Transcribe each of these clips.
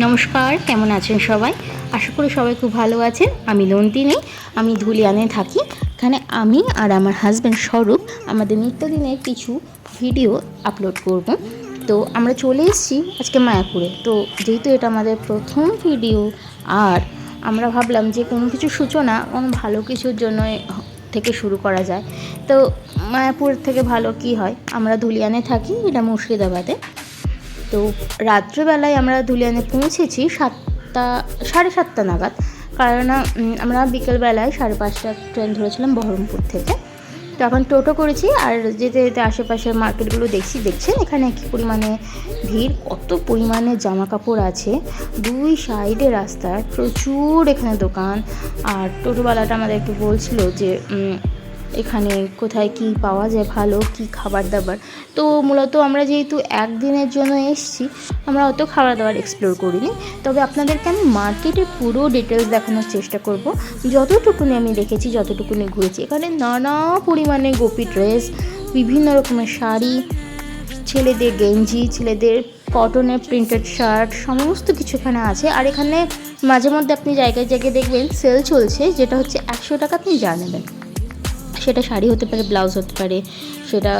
নমস্কার, কেমন আছেন সবাই? আশা করি সবাই খুব ভালো আছেন। আমি নন্দিনী, আমি ধুলিয়ানে থাকি। এখানে আমি আর আমার হাজব্যান্ড স্বরূপ আমাদের নিত্যদিনের কিছু ভিডিও আপলোড করব। তো আমরা চলে এসেছি আজকে মায়াপুরে। তো যেহেতু এটা আমাদের প্রথম ভিডিও, আর আমরা ভাবলাম যে কোনো কিছু সূচনা কোনো ভালো কিছুর জন্য থেকে শুরু করা যায়। তো মায়াপুর থেকে ভালো কি হয়, আমরা ধুলিয়ানে থাকি, এটা মুর্শিদাবাদে। তো রাত্রেবেলায় আমরা ধুলিয়ানে পৌঁছেছি 7:30 নাগাদ। কারণ আমরা বিকেলবেলায় 5:30 ট্রেন ধরেছিলাম বহরমপুর থেকে। তো এখন টোটো করেছি, আর যেতে যেতে আশেপাশের মার্কেটগুলো দেখছেন এখানে কী পরিমাণে ভিড়, কত পরিমাণে জামা কাপড় আছে দুই সাইডে রাস্তার, প্রচুর এখানে দোকান। আর টোটোওয়ালাটা আমাদেরকে বলছিল যে এখানে কোথায় কি পাওয়া যায় ভালো, কি খাবার দাবার। তো মূলত আমরা যেহেতু একদিনের জন্য এসেছি, আমরা অত খাবার দাবার এক্সপ্লোর করিনি। তবে আপনাদেরকে আমি মার্কেটের পুরো ডিটেলস দেখানোর চেষ্টা করব, যতটুকুনি আমি দেখেছি, যতটুকুনি ঘুরেছি। এখানে নানা পরিমাণে গোপী ড্রেস, বিভিন্ন রকমের শাড়ি, ছেলেদের গেঞ্জি, ছেলেদের কটনের প্রিন্টেড শার্ট, সমস্ত কিছু এখানে আছে। আর এখানে মাঝে মধ্যে আপনি জায়গায় জায়গায় দেখবেন সেল চলছে, যেটা হচ্ছে 100 টাকা আপনি যা নেবেন। সেটা শাড়ি হতে পারে, ব্লাউজ হতে পারে, সেটা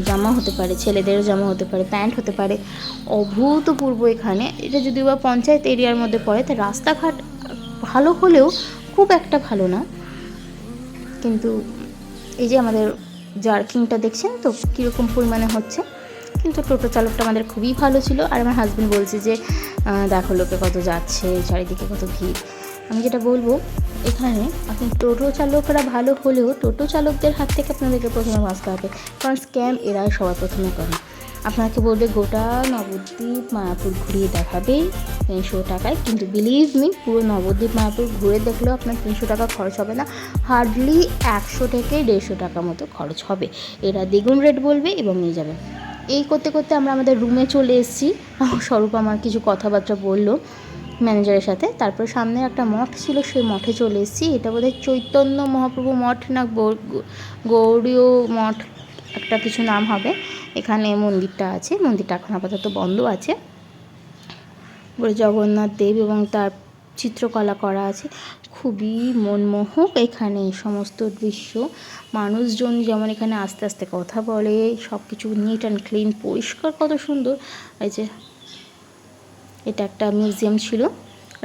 জামা হতে পারে, ছেলেদের জামা হতে পারে, প্যান্ট হতে পারে। অভূতপূর্ব এখানে। এটা যদিও বা পঞ্চায়েত এরিয়ার মধ্যে পড়ে, তাই রাস্তাঘাট ভালো হলেও খুব একটা ভালো না। কিন্তু এই যে আমাদের জার্কিংটা দেখছেন তো কীরকম পরিমাণে হচ্ছে। কিন্তু টোটো চালকটা আমাদের খুবই ভালো ছিল। আর আমার হাজব্যান্ড বলছে যে দেখো লোকে কত যাচ্ছে, চারিদিকে কত ভিড়। আমি যেটা বলবো, এখানে আপনি টোটো চালকরা ভালো হলেও টোটো চালকদের হাত থেকে আপনাদেরকে প্রথমে বাঁচতে হবে, কারণ স্ক্যাম এরাই সবার প্রথমে করে। আপনাকে বলবে গোটা নবদ্বীপ মায়াপুর ঘুরিয়ে দেখাবে 300 টাকায়, কিন্তু বিলিভ মি, পুরো নবদ্বীপ মায়াপুর ঘুরে দেখলেও আপনার 300 টাকা খরচ হবে না। হার্ডলি 100 থেকে 150 টাকা মতো খরচ হবে। এরা দ্বিগুণ রেট বলবে এবং নিয়ে যাবে। এই করতে করতে আমরা আমাদের রুমে চলে এসেছি। স্বরূপ আমার কিছু কথাবার্তা বললো ম্যানেজারের সাথে। তারপর সামনে একটা মঠ ছিল, সেই মঠে চলে এসেছি। এটা বোধহয় চৈতন্য মহাপ্রভু মঠ না গৌড়ীয় মঠ, একটা কিছু নাম হবে। এখানে মন্দিরটা আছে, মন্দিরটা এখন আপাতত বন্ধ আছে। বলে জগন্নাথ দেব এবং তার চিত্রকলা করা আছে, খুবই মনমোহক এখানে সমস্ত দৃশ্য। মানুষজন যেমন এখানে আস্তে আস্তে কথা বলে, সব কিছু নিট অ্যান্ড ক্লিন, পরিষ্কার, কত সুন্দর। এই যে এটা একটা মিউজিয়াম ছিল,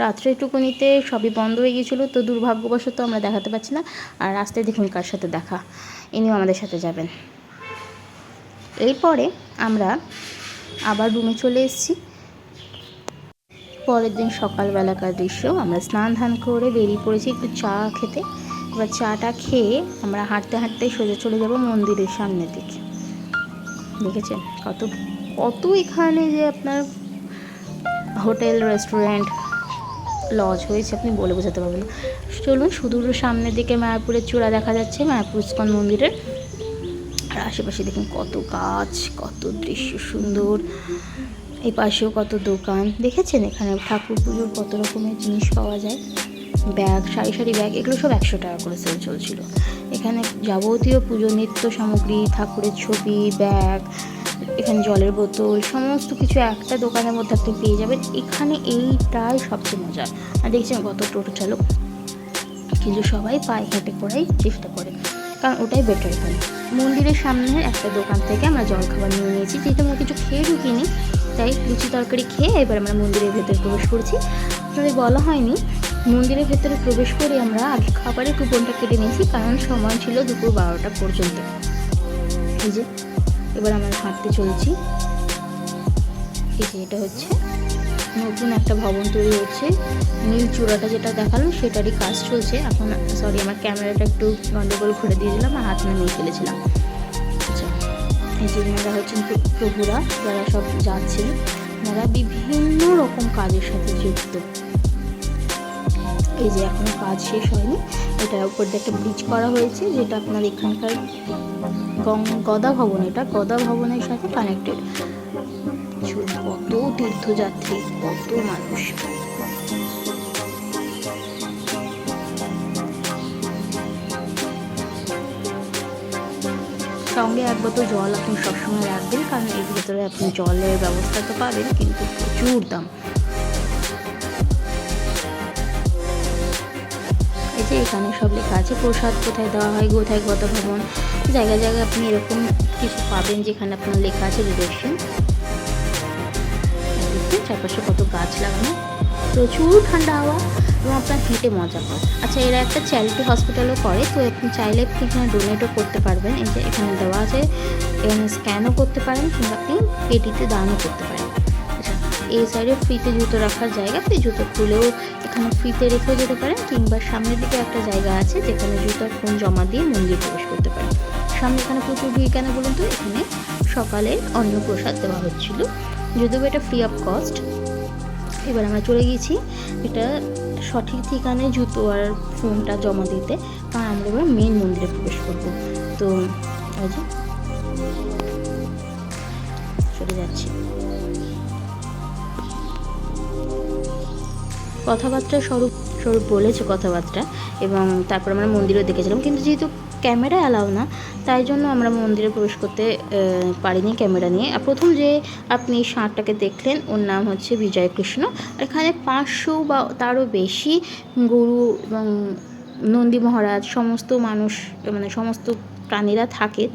রাত্রেটুকুনিতে সবই বন্ধ হয়ে গিয়েছিলো, তো দুর্ভাগ্যবশত আমরা দেখাতে পারছি না। আর রাস্তায় দেখুন কার সাথে দেখা, ইনিও আমাদের সাথে যাবেন। এরপরে আমরা আবার রুমে চলে এসেছি। পরের দিন সকালবেলাকার দৃশ্য, আমরা স্নান ধান করে বেরিয়ে পড়েছি একটু চা খেতে। এবার চাটা খেয়ে আমরা হাঁটতে হাঁটতে সোজা চলে যাব মন্দিরের সামনের দিকে। দেখেছেন কত কত এখানে যে আপনার হোটেল, রেস্টুরেন্ট, লজ হয়েছে, আপনি বলে বোঝাতে পারবেন না। চলুন, সুদূর সামনের দিকে মায়াপুরের চূড়া দেখা যাচ্ছে, মায়াপুর ইস্কন মন্দিরের। আর আশেপাশে দেখুন কত গাছ, কত দৃশ্য সুন্দর। এই পাশেও কত দোকান। দেখেছেন এখানে ঠাকুর পুজোর কত রকমের জিনিস পাওয়া যায়, ব্যাগ, সারি সারি ব্যাগ, এগুলো সব 100 টাকা করে সেল চলছিল। এখানে যাবতীয় পুজো নিত্য সামগ্রী, ঠাকুরের ছবি, ব্যাগ, এখানে জলের বোতল, সমস্ত কিছু একটা দোকানের মধ্যে আপনি পেয়ে যাবেন। এখানে এইটাই সবচেয়ে মজা। আর দেখছেন কত টোটো চালক, কিন্তু সবাই পায়ে হেঁটে করাই চেষ্টা করে, কারণ ওটাই বেটার। এখানে মন্দিরের সামনের একটা দোকান থেকে আমরা জলখাবার নিয়ে নিয়েছি, যেহেতু আমরা কিছু খেয়ে ঢুকিনি, তাই লুচি তরকারি খেয়ে এবার আমরা মন্দিরের ভেতরে প্রবেশ করেছি। আপনাদের বলা হয়নি, মন্দিরের ভেতরে প্রবেশ করে আমরা আগে খাবারের কুপনটা কেটে নিয়েছি, কারণ সময় ছিল দুপুর 12টা পর্যন্ত। এই যে এবার আমরা হাঁটতে চলেছি। এই যে এটা হচ্ছে নতুন একটা ভবন তৈরি হচ্ছে, নীল চূড়াটা যেটা দেখালাম সেটারই কাজ চলছে এখন। সরি, আমার ক্যামেরাটা একটু গন্ডগোল ঘুরে দিয়েছিলাম, আর হাত নিয়ে ফেলেছিলাম। আচ্ছা, এই যে এনারা হচ্ছেন প্রভুরা, যারা সব যাচ্ছেন, যারা বিভিন্ন রকম কাজের সাথে যুক্ত। এই যে এখনো কাজ শেষ হয়নি, এটার উপর দিয়ে একটা ব্রিজ করা হয়েছে, যেটা আপনার এখানকার গদা ভবন, এটা গদা ভবনের সাথে কানেক্টেড। কত তীর্থযাত্রী, কত মানুষ। সঙ্গে এক বোতল জল আপনি সবসময় রাখবেন, কারণ এর ভিতরে আপনি জলের ব্যবস্থা তো পাবেন, কিন্তু প্রচুর দাম। এই যে এখানে সব লেখা আছে প্রসাদ কোথায় দেওয়া হয়, কোথায় গত ভবন, জায়গায় জায়গায় আপনি এরকম কিছু পাবেন যেখানে আপনার লেখা আছে ডিরেকশন। চারপাশে কত গাছ লাগানো, প্রচুর ঠান্ডা হাওয়া এবং আপনার হেঁটে মজা পায়। আচ্ছা, এরা একটা চ্যারিটি হসপিটালও করে, তো আপনি চাইলে এখানে ডোনেটও করতে পারবেন। এই যে এখানে দেওয়া আছে, এখানে স্ক্যানও করতে পারেন কিংবা আপনি পেটিতে দানও করতে পারেন। আচ্ছা, এই সাইডে ফ্রিতে জুতো রাখার জায়গা, আপনি জুতো খুলেও এখানে ফ্রিতে রেখেও যেতে পারেন, কিংবা সামনের দিকে একটা জায়গা আছে যেখানে জুতোর ফোন জমা দিয়ে মন্দির প্রবেশ করতে পারেন। সামনে এখানে প্রচুর ভিড় কেন বলুন তো, এখানে সকালে অন্নপ্রসাদ দেওয়া হচ্ছিল, যদিও এটা ফ্রি অফ কস্ট। এবার আমরা চলে গিয়েছি এটা সঠিক ঠিকানায় জুতো আর ফোনটা জমা দিতে, কারণ আমরা এবার মেন মন্দিরে প্রবেশ করবো। তো ওই যে চলে যাচ্ছি। কথাবার্তা স্বরূপ বলেছে কথাবার্তা, এবং তারপর আমরা মন্দিরও দেখেছিলাম, কিন্তু যেহেতু ক্যামেরা অ্যালাউ না, তাই জন্য আমরা মন্দিরে প্রবেশ করতে পারিনি ক্যামেরা নিয়ে। আর প্রথম যে আপনি ষাঁড়টাকে দেখলেন ওর নাম হচ্ছে বিজয় কৃষ্ণ। এখানে 500 বা তারও বেশি গরু এবং নন্দী মহারাজ সমস্ত মানুষ, মানে সমস্ত প্রাণীরা থাকে,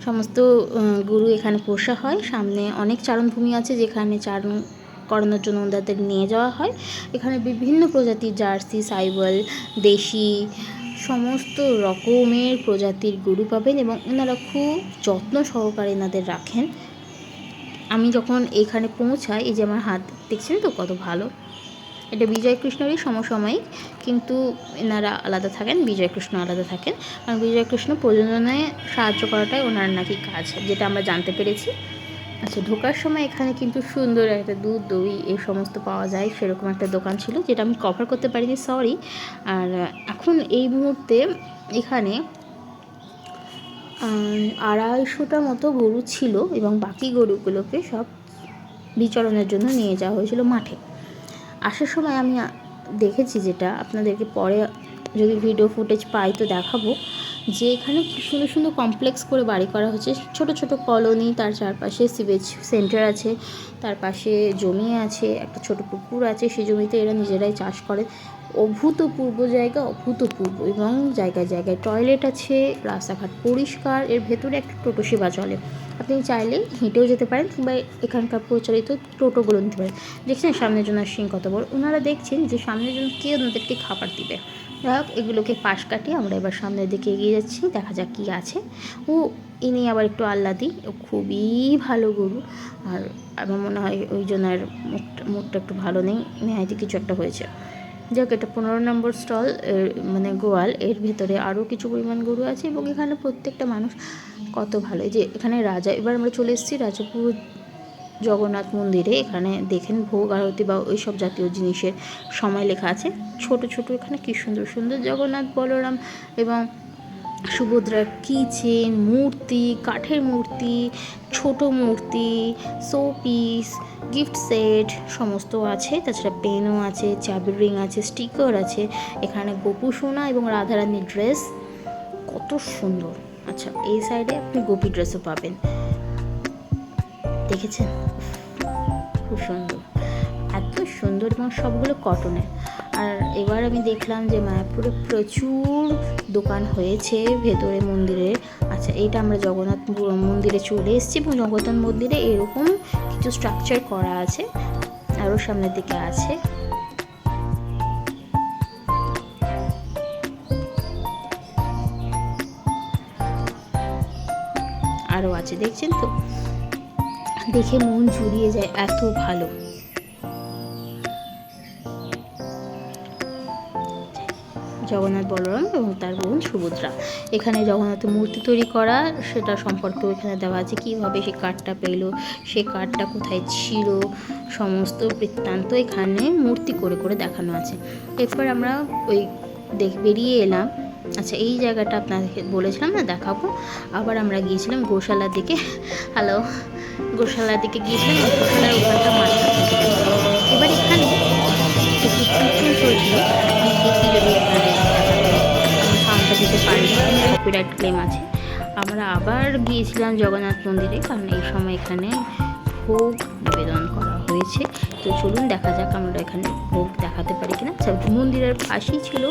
সমস্ত গরু এখানে পোষা হয়। সামনে অনেক চারণভূমি আছে যেখানে চারণ করানোর জন্য ওনাদের নিয়ে যাওয়া হয়। এখানে বিভিন্ন প্রজাতির জার্সি, সাইওয়াল, দেশি সমস্ত রকমের প্রজাতির গরু পাবেন, এবং ওনারা খুব যত্ন সহকারে এনাদের রাখেন। আমি যখন এখানে পৌঁছাই, এই যে আমার হাত দেখছেন তো কত ভালো, এটা বিজয় কৃষ্ণেরই সমসাময়িক, কিন্তু এনারা আলাদা থাকেন, বিজয় কৃষ্ণ আলাদা থাকেন, কারণ বিজয় কৃষ্ণ প্রজননে সাহায্য করাটাই ওনার নাকি কাজ, যেটা আমরা জানতে পেরেছি। আচ্ছা, ঢোকার সময় এখানে কিন্তু সুন্দর একটা দুধ, দই এই সমস্ত পাওয়া যায়, সেরকম একটা দোকান ছিল যেটা আমি কভার করতে পারিনি, সরি। আর এখন এই মুহূর্তে এখানে 250টা মতো গরু ছিল, এবং বাকি গরুগুলোকে সব বিচরণের জন্য নিয়ে যাওয়া হয়েছিল মাঠে। আসার সময় আমি দেখেছি, যেটা আপনাদেরকে পরে যদি ভিডিও ফুটেজ পাই তো দেখাবো, যে এখানে সুন্দর সুন্দর কমপ্লেক্স করে বাড়ি করা হচ্ছে, ছোট ছোট কলোনি, তার চারপাশে সিভেজ সেন্টার আছে, তার পাশে জমি আছে, একটা ছোট পুকুর আছে, সেই জমিতে এরা নিজেরাই চাষ করে। অভূতপূর্ব জায়গা, অভূতপূর্ব, এবং জায়গায় জায়গায় টয়লেট আছে, রাস্তাঘাট পরিষ্কার, এর ভেতরে একটা টোটো সেবা চলে, আপনি চাইলে হেঁটেও যেতে পারেন কিংবা এখানকার প্রচলিত টোটোগুলো নিতে পারেন। দেখছেন সামনের জন্য সিং কত বড়, ওনারা দেখছেন যে সামনের জন্য কে ওনাদেরকে খাবার দিবে। যাই হোক, এগুলোকে পাশ কাটিয়ে আমরা এবার সামনের দিকে এগিয়ে যাচ্ছি, দেখা যাক কী আছে। ও ইনি আবার একটু আহ্লাদি, ও খুবই ভালো গরু, আর আমার মনে হয় ওই জন্য আর মুখটা একটু ভালো নেই, নেহাইতে কিছু একটা হয়েছে। যাক, এটা 15 নম্বর স্টল, মানে গোয়াল, এর ভেতরে আরও কিছু পরিমাণ গরু আছে, এবং এখানে প্রত্যেকটা মানুষ কত ভালো। এই যে এখানে রাজা, এবার আমরা চলে এসেছি রাজাপুর জগন্নাথ মন্দিরে। এখানে দেখেন ভোগ আরতি বা ওই সব জাতীয় জিনিসের সময় লেখা আছে, ছোট ছোট এখানে কী সুন্দর সুন্দর জগন্নাথ, বলরাম এবং সুভদ্রার কিচেন, মূর্তি, কাঠের মূর্তি, ছোট মূর্তি, শোপিস, গিফট সেট সমস্ত আছে। তাছাড়া পেনও আছে, চাবির রিং আছে, স্টিকার আছে, এখানে গোপু সোনা এবং রাধারানীর ড্রেস, কত সুন্দর। আচ্ছা, এই সাইডে আপনি গোপী ড্রেসও পাবেন, দেখেছেন, খুব সুন্দর, এত সুন্দর, এবং সবগুলো কটনের। আর এবার আমি দেখলাম যে মায়াপুরে প্রচুর দোকান হয়েছে ভেতরে মন্দিরের। আচ্ছা, এইটা আমরা জগন্নাথ মন্দিরে চলে এসেছি, এবং জগন্নাথ মন্দিরে এরকম কিছু স্ট্রাকচার করা আছে, আরও সামনের দিকে আছে। আরও আছে, দেখছেন তো, দেখে মন জুড়িয়ে যায়, এত ভালো। জগন্নাথ, বলরাম এবং তার বোন সুভদ্রা। এখানে জগন্নাথের মূর্তি তৈরি করা, সেটা সম্পর্কেও এখানে দেওয়া আছে, কীভাবে সে কার্ডটা পেলো, সে কার্ডটা কোথায় ছিল, সমস্ত বৃত্তান্ত এখানে মূর্তি করে করে দেখানো আছে। এরপর আমরা ওই বেরিয়ে এলাম। আচ্ছা, এই জায়গাটা আপনাদেরকে বলেছিলাম না দেখাবো। আবার আমরা গিয়েছিলাম গোশালার দিকে, গোশালার দিকে গিয়েছিলাম, গোশালার ওখানটা মাছ। এবার এখানে একটু কীর্তন চলছিল, আমি দেখি যদি আপনাদের সাউন্ডটা দিতে পারি, কপিরাইট ক্লেম আছে। আমরা আবার গিয়েছিলাম জগন্নাথ মন্দিরে, কারণ এই সময় এখানে ভোগ নিবেদন করা রয়েছে। তো চলুন দেখা যাক আমরা এখানে ভোগ দেখাতে পারি কিনা। মন্দিরের পাশেই ছিল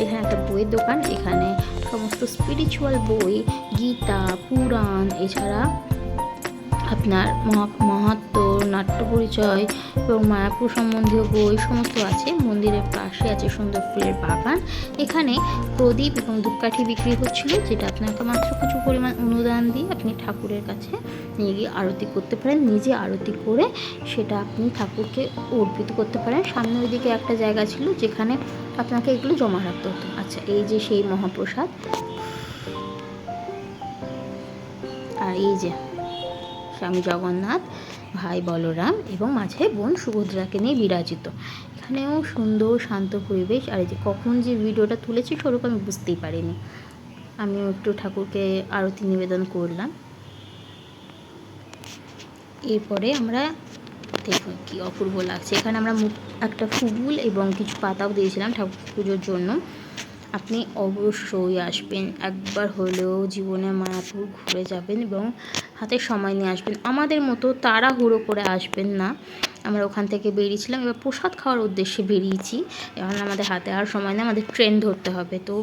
এখানে একটা বইয়ের দোকান, এখানে সমস্ত স্পিরিচুয়াল বই, গীতা, পুরাণ, এছাড়া আপনার মাহাত্ম্য, নাট্য পরিচয় এবং মায়াপুর সম্বন্ধীয় বই সমস্ত আছে। মন্দিরের পাশে আছে সুন্দর ফুলের বাগান। এখানে প্রদীপ এবং ধূপকাঠি বিক্রি হচ্ছিল, যেটা আপনাকে মাত্র কিছু পরিমাণ অনুদান দিয়ে আপনি ঠাকুরের কাছে নিয়ে গিয়ে আরতি করতে পারেন। নিজে আরতি করে সেটা আপনি ঠাকুরকে অর্পিত করতে পারেন। সামনে ওইদিকে একটা জায়গা ছিল যেখানে আপনাকে এগুলো জমা রাখতে হতো। আচ্ছা, এই যে সেই মহাপ্রসাদ, আর এই যে স্বামী জগন্নাথ, ভাই বলরাম এবং মাঝে বোন সুভদ্রাকে নিয়ে বিরাজিত। এখানেও সুন্দর শান্ত পরিবেশ। আর এই যে কখন যে ভিডিওটা তুলেছি স্বরূপ আমি বুঝতেই পারিনি। আমিও একটু ঠাকুরকে আরতি নিবেদন করলাম। এরপরে আমরা দেখুন কি অপূর্ব লাগছে। এখানে আমরা একটা ফুল এবং কিছু পাতাও দিয়েছিলাম ঠাকুর পুজোর জন্য। আপনি অবশ্যই আসবেন, একবার হলেও জীবনে মায়াপুর ঘুরে যাবেন এবং হাতে সময় নিয়ে আসবেন। আমাদের মতো তাড়াহুড়ো করে আসবেন না। আমরা ওখান থেকে বেরিয়েছিলাম, এবার প্রসাদ খাওয়ার উদ্দেশ্যে বেরিয়েছি। এখন আমাদের হাতে আর সময় নেই, আমাদের ট্রেন ধরতে হবে। তো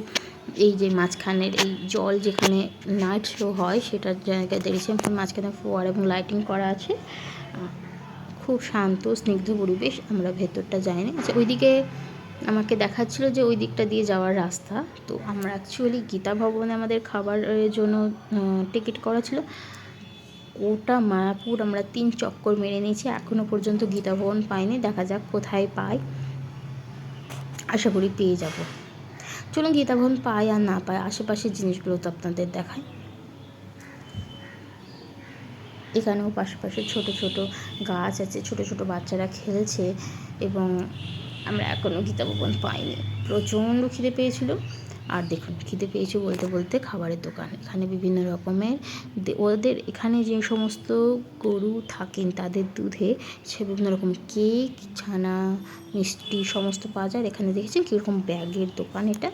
এই যে মাঝখানের এই জল যেখানে নাইট শো হয় সেটার জায়গায় দেখেছি, মাঝখানে ফোয়ারা এবং লাইটিং করা আছে। খুব শান্ত স্নিগ্ধ পরিবেশ। আমরা ভেতরটা যাইনি। আচ্ছা, ওইদিকে আমাকে দেখাচ্ছিল যে ওই দিকটা দিয়ে যাওয়ার রাস্তা। তো আমরা অ্যাকচুয়ালি গীতা ভবনে আমাদের খাবারের জন্য টিকিট করা ছিল। ওটা মায়াপুর আমরা 3 চক্কর মেরে নিয়েছি, এখনও পর্যন্ত গীতা ভবন পাইনি। দেখা যাক কোথায় পাই, আশা করি পেয়ে যাব। চলুন গীতা ভবন পাই আর না পাই আশেপাশের জিনিসগুলো তো আপনাদের দেখাই। এখানেও পাশাপাশি ছোট ছোট গাছ আছে, ছোট ছোট বাচ্চারা খেলছে এবং আমরা এখনও গীতা ভবন পাইনি। প্রচণ্ড খিদে পেয়েছিল। আর দেখুন খিদে পেয়েছি বলতে বলতে খাবারের দোকান, এখানে বিভিন্ন রকমের ওদের এখানে যে সমস্ত গরু থাকেন তাদের দুধে সে বিভিন্ন রকম কেক, ছানা, মিষ্টি সমস্ত পাওয়া যায়। এখানে দেখেছেন কীরকম ব্যাগের দোকান এটা।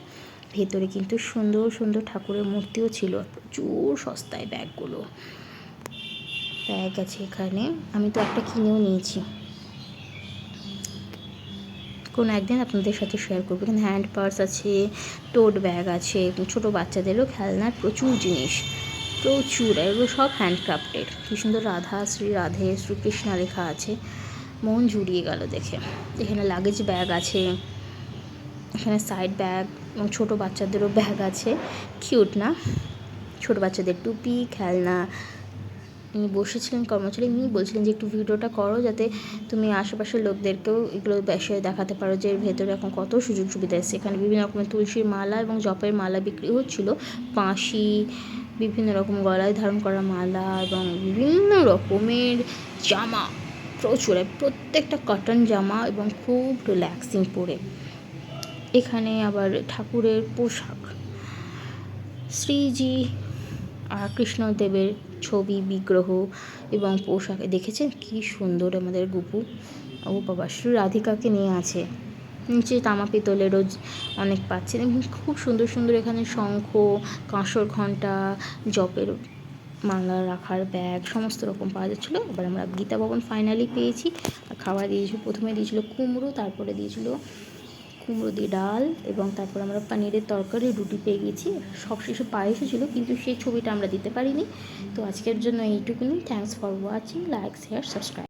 ভেতরে কিন্তু সুন্দর সুন্দর ঠাকুরের মূর্তিও ছিল। প্রচুর সস্তায় ব্যাগগুলো। ব্যাগ আছে এখানে, আমি তো একটা কিনেও নিয়েছি, কোনো একদিন আপনাদের সাথে শেয়ার করবো। এখানে হ্যান্ড পার্স আছে, টোট ব্যাগ আছে, ছোটো বাচ্চাদেরও খেলনার প্রচুর জিনিস, প্রচুর। এগুলো সব হ্যান্ডক্রাফটেড। কী সুন্দর রাধা শ্রী রাধে শ্রীকৃষ্ণা লেখা আছে, মন জুড়িয়ে গেল দেখে। এখানে লাগেজ ব্যাগ আছে, এখানে সাইড ব্যাগ এবং ছোটো বাচ্চাদেরও ব্যাগ আছে। কিউট না? ছোটো বাচ্চাদের টুপি, খেলনা। ইনি বসেছিলেন কর্মচারী, ইনি বলছিলেন যে একটু ভিডিওটা করো যাতে তুমি আশেপাশের লোকদেরকেও এগুলো বিষয়ে দেখাতে পারো যে এর ভেতরে এখন কত সুযোগ সুবিধা এসেছে। এখানে বিভিন্ন রকমের তুলসীর মালা এবং জপের মালা বিক্রি হচ্ছিল, বাঁশি, বিভিন্ন রকম গলায় ধারণ করা মালা এবং বিভিন্ন রকমের জামা প্রচুর, প্রত্যেকটা কটন জামা এবং খুব রিল্যাক্সিং পরে। এখানে আবার ঠাকুরের পোশাক, শ্রীজি আর কৃষ্ণদেবের ছবি, বিগ্রহ এবং পোশাকে দেখেছেন কি সুন্দর আমাদের গুপু। ও বাবা, শ্রী রাধিকাকে নিয়ে আছে। নিচে তামা পিতলেরও অনেক পাচ্ছেন এবং খুব সুন্দর সুন্দর এখানে শঙ্খ, কাঁসর ঘণ্টা, জপের মালা রাখার ব্যাগ সমস্ত রকম পাওয়া যাচ্ছিলো। এবার আমরা গীতা ভবন ফাইনালি পেয়েছি। আর খাবার দিয়েছিল, প্রথমে দিয়েছিল কুমড়ো, তারপরে দিয়েছিল কুমড়ো দিয়ে ডাল এবং তারপর আমরা পনিরের তরকারি, রুটি পেয়ে গেছি। সবশেষে পায়েসও ছিল, কিন্তু সেই ছবিটা আমরা দিতে পারিনি। তো আজকের জন্য এইটুকুনি। Thanks for watching. Like, share, subscribe.